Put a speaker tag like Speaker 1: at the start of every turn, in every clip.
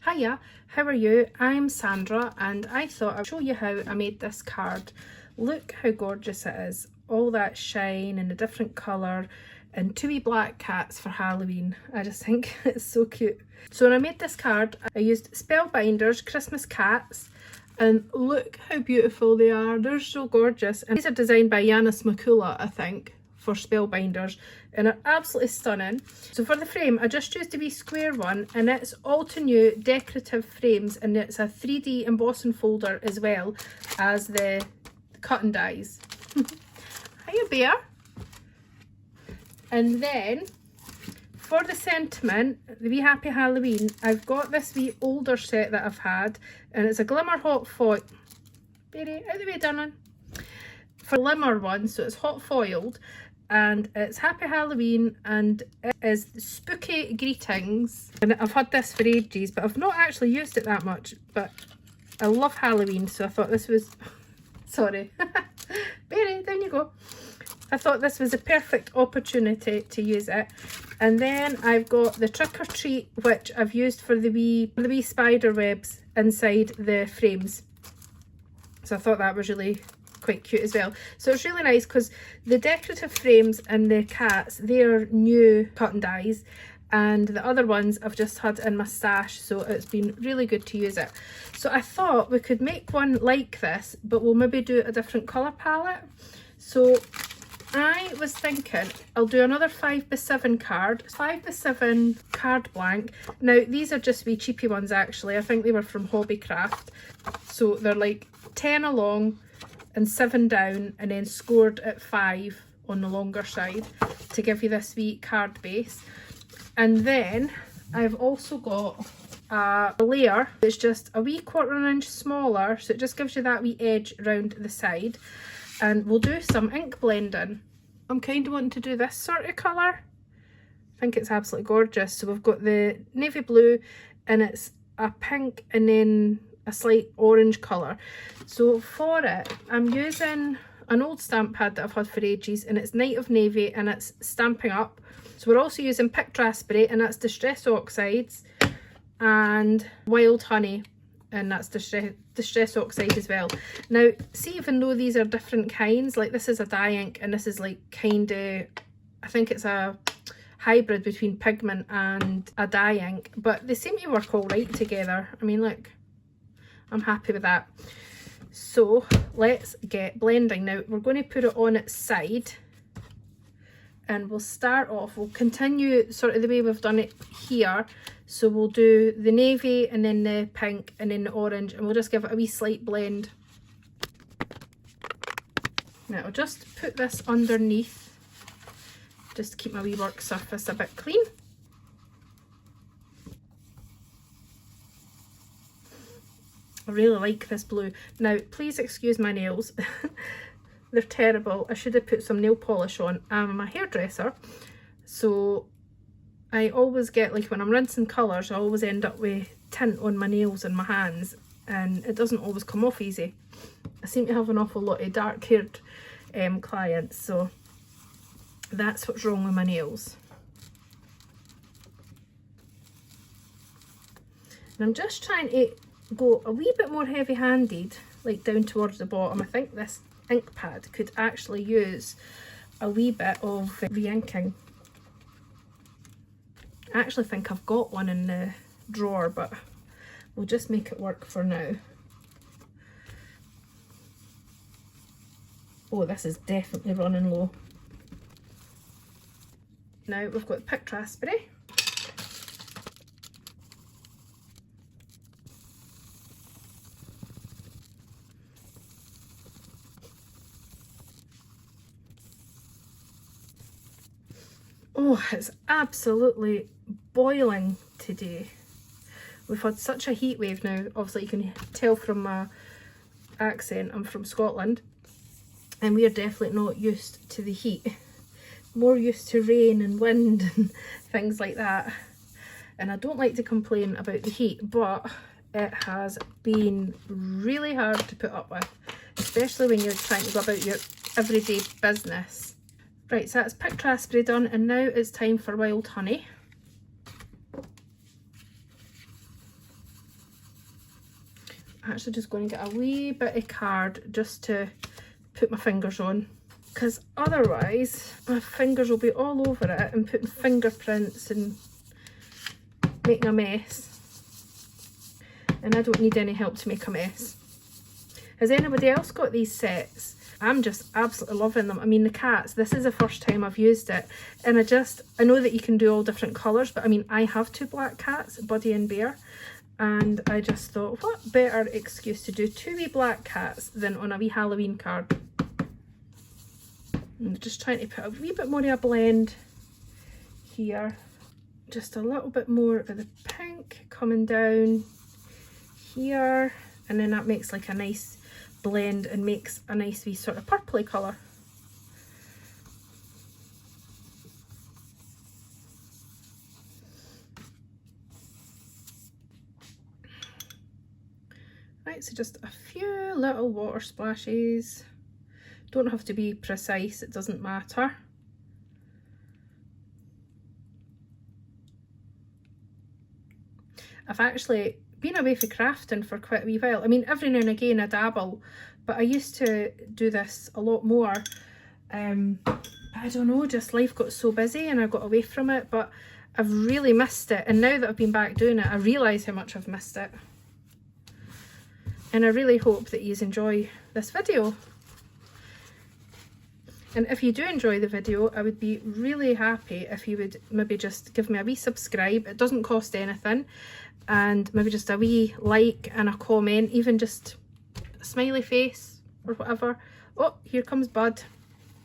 Speaker 1: Hiya, how are you? I'm Sandra and I thought I'd show you how I made this card. Look how gorgeous it is. All that shine and a different colour and two wee black cats for Halloween. I just think it's so cute. So when I made this card, I used Spellbinders Christmas Cats and look how beautiful they are. They're so gorgeous. And these are designed by Yanis Makula, I think, for Spellbinders, and are absolutely stunning. So for the frame, I just used a wee square one, and it's Altenew decorative frames, and it's a 3D embossing folder as well as the cutting dies. Hiya bear. And then for the sentiment, the wee Happy Halloween, I've got this wee older set that I've had, and it's a glimmer hot foil. Beary, out the way, darling. For glimmer one, so it's hot foiled, and it's Happy Halloween, and it is spooky greetings. And I've had this for ages, but I've not actually used it that much, but I love Halloween, so I thought this was sorry Beary, down you go. I thought this was a perfect opportunity to use it. And then I've got the trick or treat, which I've used for the wee spider webs inside the frames, so I thought that was really quite cute as well. So it's really nice because the decorative frames and the cats, they're new cutting dies, and the other ones I've just had in my stash, so it's been really good to use it. So I thought we could make one like this, but we'll maybe do a different colour palette. So I was thinking I'll do another 5x7 card, 5x7 card blank. Now these are just wee cheapy ones actually. I think they were from Hobbycraft. So they're like 10 along and 7 down, and then scored at 5 on the longer side to give you this wee card base. And then I've also got a layer that's just a wee 1/4 inch smaller, so it just gives you that wee edge around the side. And we'll do some ink blending. I'm kind of wanting to do this sort of colour. I think it's absolutely gorgeous. So we've got the navy blue, and it's a pink and then a slight orange colour. So for it, I'm using an old stamp pad that I've had for ages, and it's Night of Navy, and it's Stamping Up. So we're also using picked raspberry, and that's Distress Oxides, and Wild Honey, and that's Distress Oxide as well. Now see, even though these are different kinds, like this is a dye ink and this is like kind of, I think it's a hybrid between pigment and a dye ink, but they seem to work all right together. I mean, look, I'm happy with that. So let's get blending. Now we're going to put it on its side, and we'll start off, we'll continue sort of the way we've done it here. So we'll do the navy and then the pink and then the orange, and we'll just give it a wee slight blend. Now I'll just put this underneath just to keep my wee work surface a bit clean. I really like this blue. Now please excuse my nails. They're terrible. I should have put some nail polish on. I'm a hairdresser, so I always get, like when I'm rinsing colours, I always end up with tint on my nails and my hands, and it doesn't always come off easy. I seem to have an awful lot of dark haired clients, so that's what's wrong with my nails. And I'm just trying to go a wee bit more heavy handed, like down towards the bottom. I think this ink pad could actually use a wee bit of re-inking. I actually think I've got one in the drawer, but we'll just make it work for now. Oh, this is definitely running low. Now we've got picked raspberry. Oh, it's absolutely boiling today. We've had such a heat wave now. Obviously you can tell from my accent, I'm from Scotland, and we are definitely not used to the heat. More used to rain and wind and things like that. And I don't like to complain about the heat, but it has been really hard to put up with, especially when you're trying to go about your everyday business. Right, so that's picked raspberry done, and now it's time for wild honey. I'm actually just going to get a wee bit of card just to put my fingers on, because otherwise my fingers will be all over it and putting fingerprints and making a mess, and I don't need any help to make a mess. Has anybody else got these sets? I'm just absolutely loving them. I mean, the cats, this is the first time I've used it, and I know that you can do all different colours, but I mean, I have 2 black cats, Buddy and Bear, and I just thought, what better excuse to do 2 wee black cats than on a wee Halloween card. I'm just trying to put a wee bit more of a blend here, just a little bit more of the pink coming down here, and then that makes like a nice blend and makes a nice wee sort of purpley colour. Right, so just a few little water splashes. Don't have to be precise, it doesn't matter. I've actually been away for crafting for quite a wee while. I mean, every now and again I dabble, but I used to do this a lot more. I don't know, just life got so busy and I got away from it, but I've really missed it. And now that I've been back doing it, I realise how much I've missed it. And I really hope that you enjoy this video. And if you do enjoy the video, I would be really happy if you would maybe just give me a wee subscribe. It doesn't cost anything. And maybe just a wee like and a comment, even just a smiley face or whatever. Oh, here comes Bud.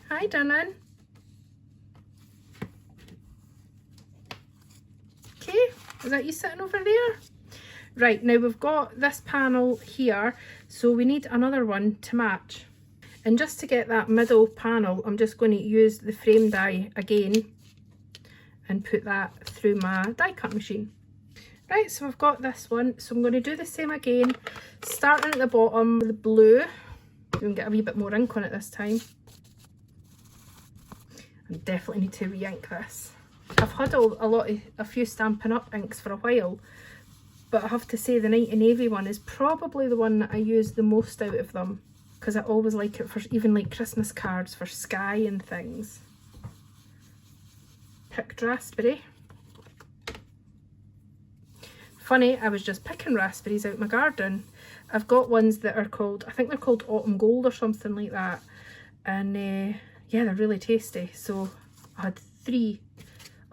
Speaker 1: Hi, Dylan. Okay, is that you sitting over there? Right, now we've got this panel here, so we need another one to match. And just to get that middle panel, I'm just going to use the frame die again and put that through my die cut machine. Right, so I've got this one, so I'm going to do the same again, starting at the bottom with the blue. You can get a wee bit more ink on it this time. I definitely need to re-ink this. I've had a few Stampin' Up inks for a while, but I have to say the Night and Navy one is probably the one that I use the most out of them, because I always like it for even like Christmas cards for sky and things. Picked raspberry. Funny, I was just picking raspberries out my garden. I've got ones that are called, I think they're called Autumn Gold or something like that. And yeah, they're really tasty. So I had 3.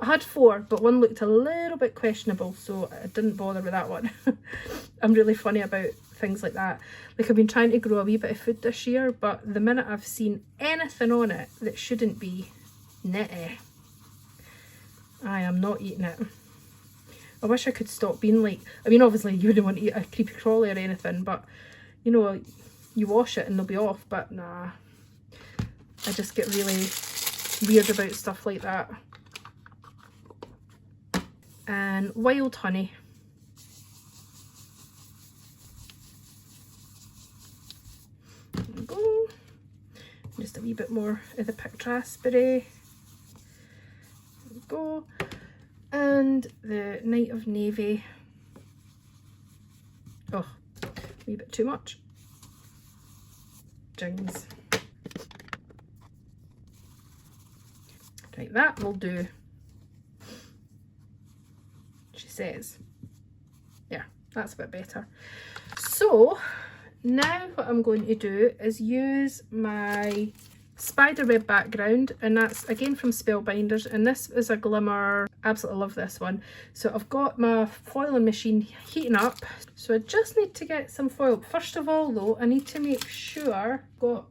Speaker 1: I had 4, but one looked a little bit questionable, so I didn't bother with that one. I'm really funny about things like that. Like, I've been trying to grow a wee bit of food this year, but the minute I've seen anything on it that shouldn't be, nitty, I am not eating it. I wish I could stop being like, I mean, obviously you wouldn't want to eat a creepy crawly or anything, but you know, you wash it and they'll be off, but nah. I just get really weird about stuff like that. And wild honey. There we go. Just a wee bit more of the picked raspberry. There we go. And the Night of Navy. Oh, a wee bit too much. Jings. Right, that will do. She says. Yeah, that's a bit better. So now what I'm going to do is use my spiderweb background, and that's again from Spellbinders, and this is a glimmer. Absolutely love this one. So I've got my foiling machine heating up, so I just need to get some foil. First of all though, I need to make sure I've got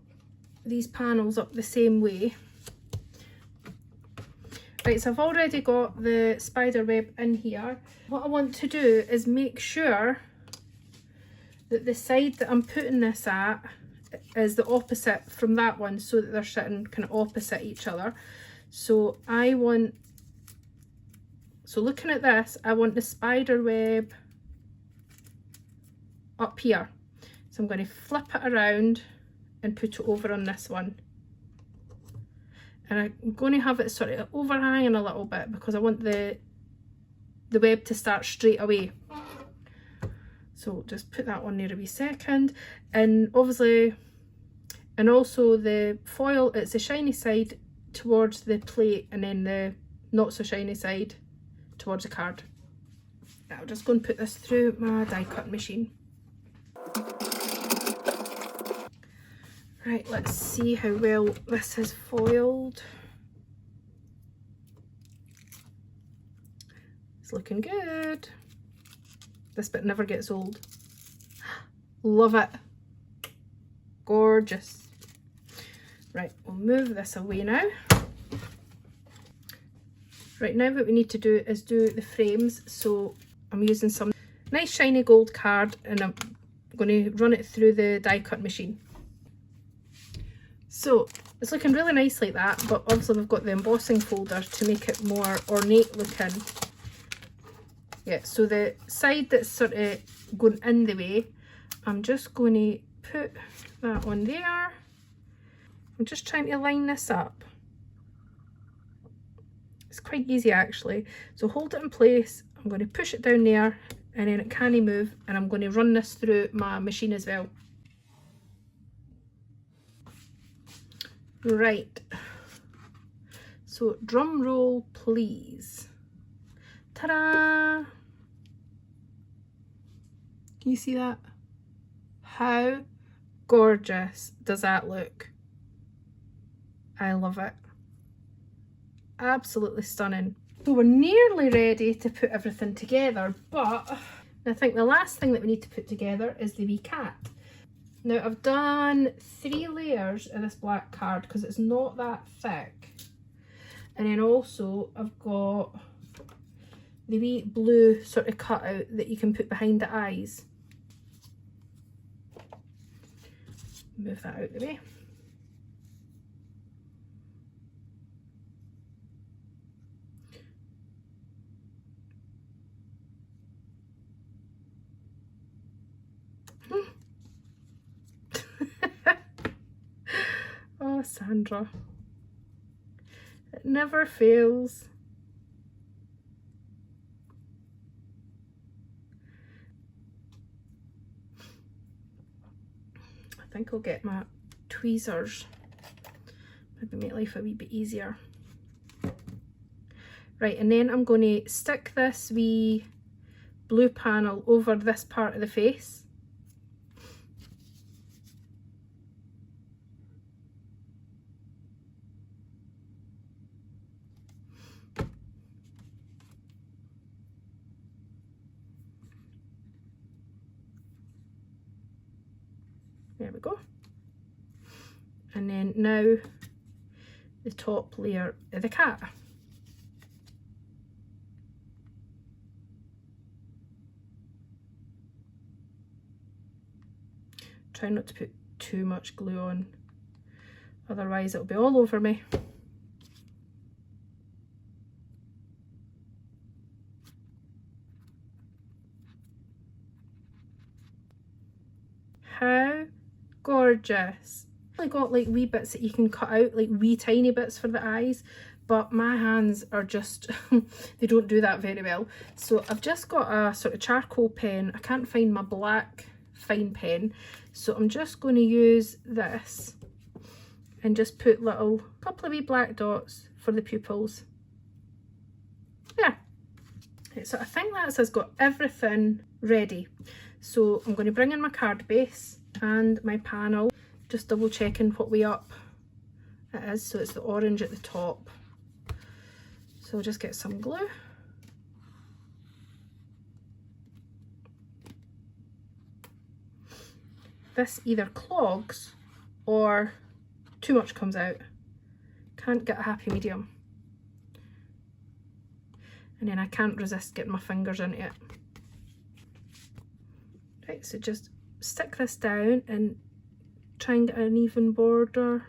Speaker 1: these panels up the same way. Right, so I've already got the spider web in here. What I want to do is make sure that the side that I'm putting this at is the opposite from that one, so that they're sitting kind of opposite each other. So looking at this, I want the spider web up here. So I'm going to flip it around and put it over on this one. And I'm going to have it sort of overhanging a little bit because I want the web to start straight away. So just put that on there a wee second. And obviously, and also the foil, it's the shiny side towards the plate and then the not so shiny side towards the card. I'll just go and put this through my die cut machine. Right, let's see how well this is foiled. It's looking good. This bit never gets old. Love it. Gorgeous. Right, we'll move this away now. Right, now what we need to do is do the frames. So I'm using some nice shiny gold card and I'm going to run it through the die cut machine. So it's looking really nice like that, but obviously we've got the embossing folder to make it more ornate looking. Yeah, so the side that's sort of going in the way, I'm just going to put that on there. I'm just trying to line this up. It's quite easy actually. So hold it in place, I'm going to push it down there and then it can't move, and I'm going to run this through my machine as well. Right, so drum roll please. Ta-da! Can you see that? How gorgeous does that look? I love it. Absolutely stunning. So we're nearly ready to put everything together, but I think the last thing that we need to put together is the wee cat. Now I've done 3 layers of this black card because it's not that thick, and then also I've got the wee blue sort of cutout that you can put behind the eyes. Move that out of the way. Oh, Sandra. It never fails. I think I'll get my tweezers. Maybe make life a wee bit easier. Right, and then I'm going to stick this wee blue panel over this part of the face. There we go. And then now the top layer of the cat. Try not to put too much glue on, otherwise it'll be all over me. How gorgeous. I got like wee bits that you can cut out, like wee tiny bits for the eyes, but my hands are just they don't do that very well. So I've just got a sort of charcoal pen. I can't find my black fine pen, so I'm just going to use this and just put little couple of wee black dots for the pupils. Yeah. So I think that has got everything ready. So I'm going to bring in my card base and my panel, just double checking what way up it is. So it's the orange at the top. So I'll just get some glue. This either clogs or too much comes out. Can't get a happy medium. And then I can't resist getting my fingers into it. Right, so just stick this down and try and get an even border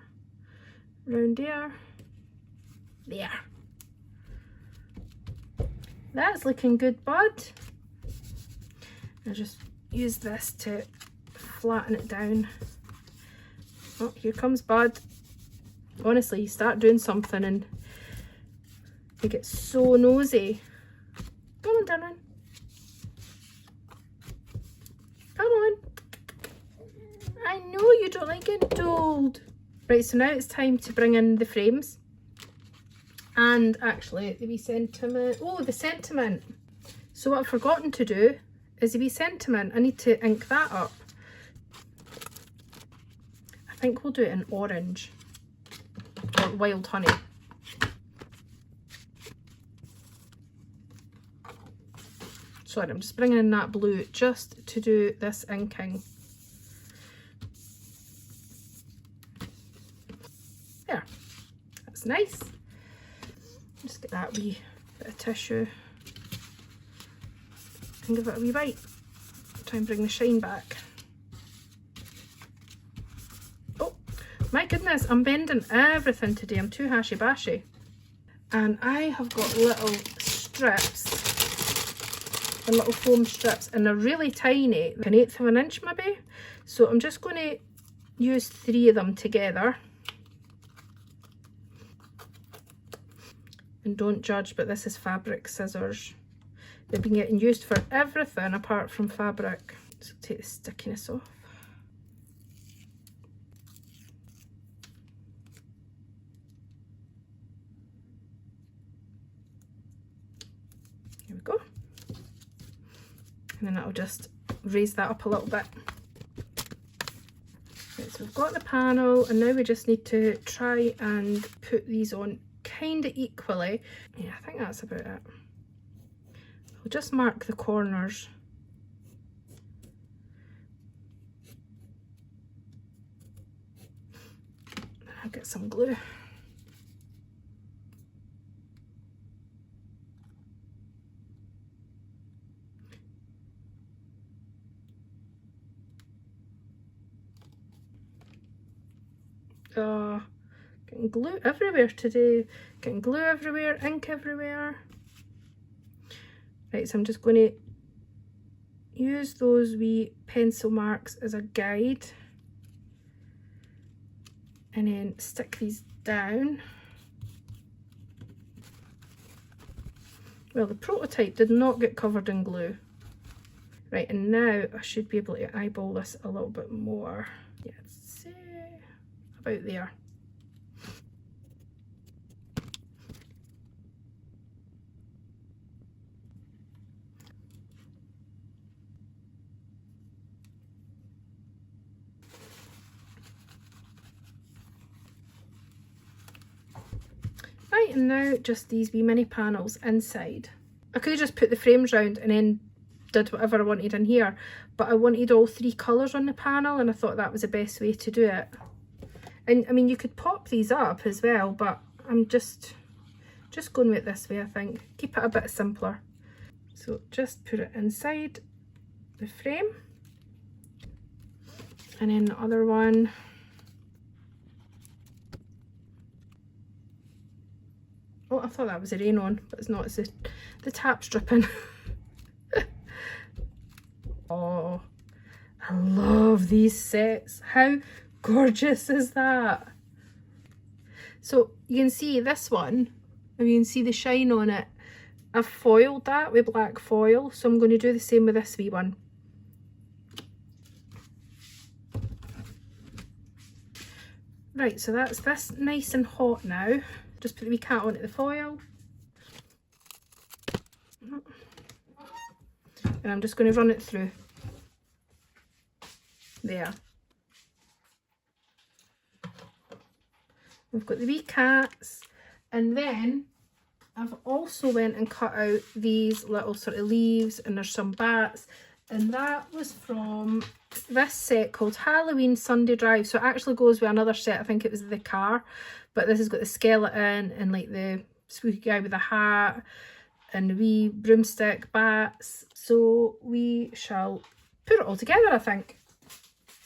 Speaker 1: around there. There. That's looking good, bud. I'll just use this to flatten it down. Oh, here comes Bud. Honestly, you start doing something and you get so nosy. Come on, darling. don't like getting told. Right, so now it's time to bring in the frames. And actually, the wee sentiment. Oh, the sentiment. So what I've forgotten to do is the wee sentiment. I need to ink that up. I think we'll do it in orange or wild honey. Sorry, I'm just bringing in that blue just to do this inking. There, that's nice. Just get that wee bit of tissue and give it a wee bite. Try and bring the shine back. Oh my goodness, I'm bending everything today. I'm too hashy bashy. And I have got little strips, and little foam strips, and they're really tiny, like 1/8 of an inch maybe. So I'm just going to use 3 of them together. And don't judge, but this is fabric scissors. They've been getting used for everything apart from fabric. So take the stickiness off. Here we go. And then that'll just raise that up a little bit. Right, so we've got the panel, and now we just need to try and put these on kind of equally. Yeah, I think that's about it. I'll just mark the corners. I'll get some glue. Getting glue everywhere today. Getting glue everywhere, ink everywhere. Right, so I'm just going to use those wee pencil marks as a guide. And then stick these down. Well, the prototype did not get covered in glue. Right, and now I should be able to eyeball this a little bit more. Yeah, it's about there. Right, and now just these wee mini panels inside. I could have just put the frames round and then did whatever I wanted in here, but I wanted all 3 colours on the panel, and I thought that was the best way to do it. And I mean, you could pop these up as well, but I'm just going with it this way, I think. Keep it a bit simpler. So just put it inside the frame, and then the other one. Oh, I thought that was a rain on, but it's not. It's the tap's dripping. Oh, I love these sets. How gorgeous is that? So you can see this one, and you can see the shine on it. I've foiled that with black foil, so I'm going to do the same with this wee one. Right, so that's this nice and hot now. Just put the wee cat onto the foil. And I'm just going to run it through. There. We've got the wee cats. And then I've also went and cut out these little sort of leaves, and there's some bats. And that was from this set called Halloween Sunday Drive. So it actually goes with another set. I think it was the car. But this has got the skeleton and like the spooky guy with the hat and the wee broomstick bats. So we shall put it all together, I think.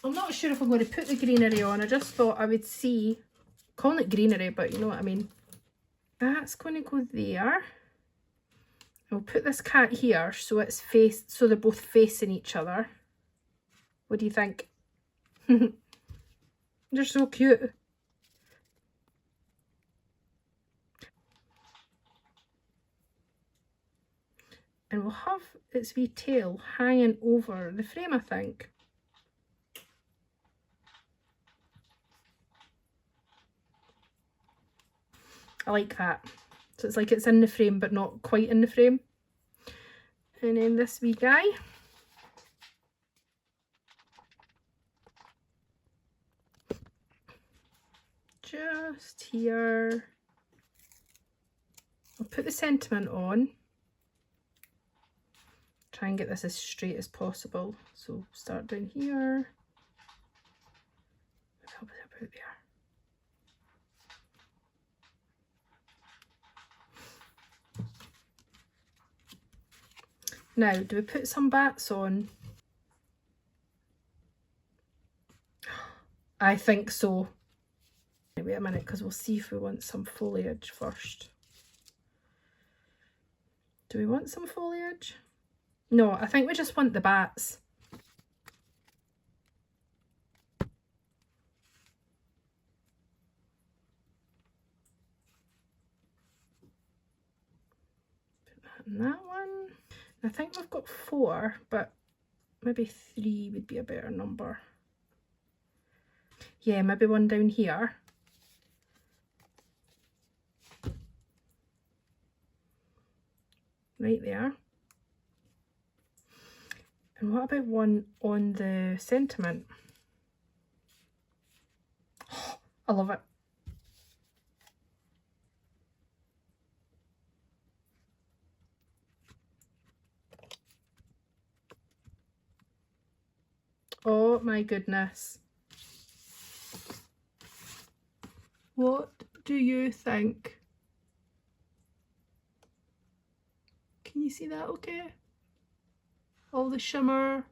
Speaker 1: I'm not sure if I'm going to put the greenery on. I just thought I would see. Calling it greenery, but you know what I mean. That's going to go there. I'll put this cat here so it's faced, so they're both facing each other. What do you think? They're so cute. And we'll have its wee tail hanging over the frame, I think. I like that. So it's like it's in the frame but not quite in the frame. And then this wee guy. Just here. I'll put the sentiment on. Try and get this as straight as possible. So start down here. How about about there? Now, do we put some bats on? I think so. Wait a minute, because we'll see if we want some foliage first. Do we want some foliage? No, I think we just want the bats. Put that in that one. I think we've got 4, but maybe 3 would be a better number. Yeah, maybe one down here. Right there. And what about one on the sentiment? Oh, I love it. Oh my goodness. What do you think? Can you see that okay? All the shimmer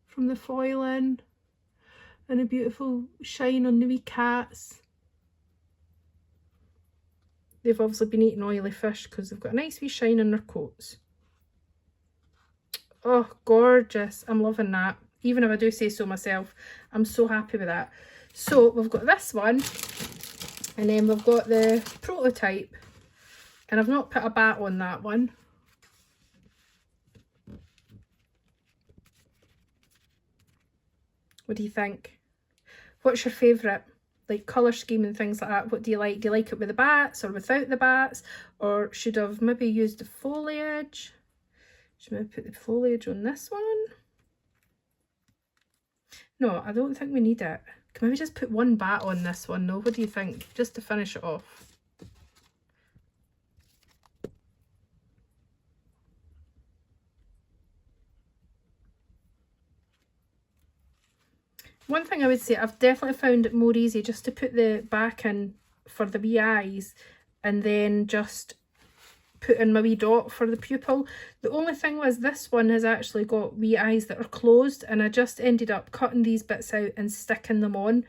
Speaker 1: from the foiling and a beautiful shine on the wee cats. They've obviously been eating oily fish because they've got a nice wee shine on their coats. Oh, gorgeous. I'm loving that. Even if I do say so myself, I'm so happy with that. So we've got this one, and then we've got the prototype, and I've not put a bat on that one. What do you think? What's your favourite? Like colour scheme and things like that. What do you like? Do you like it with the bats or without the bats? Or should I have maybe used the foliage? Should I maybe put the foliage on this one? No, I don't think we need it. Can maybe just put one bat on this one though? What do you think? Just to finish it off. One thing I would say, I've definitely found it more easy just to put the back in for the wee eyes and then just put in my wee dot for the pupil. The only thing was this one has actually got wee eyes that are closed, and I just ended up cutting these bits out and sticking them on.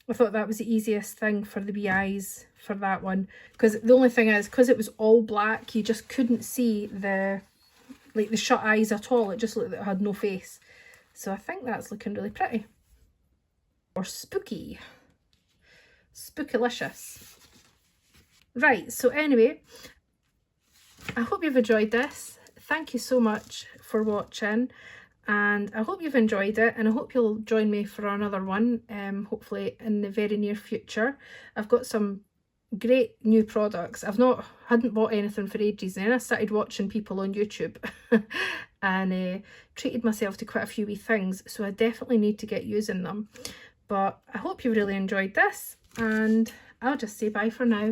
Speaker 1: I thought that was the easiest thing for the wee eyes for that one, because the only thing is, because it was all black, you just couldn't see the like the shut eyes at all. It just looked like it had no face. So I think that's looking really pretty. Or spooky. Spookylicious. Right, so anyway, I hope you've enjoyed this. Thank you so much for watching, and I hope you've enjoyed it, and I hope you'll join me for another one, hopefully in the very near future. I've got some great new products. Hadn't bought anything for ages, and then I started watching people on YouTube and treated myself to quite a few wee things, so I definitely need to get using them. But I hope you really enjoyed this, and I'll just say bye for now.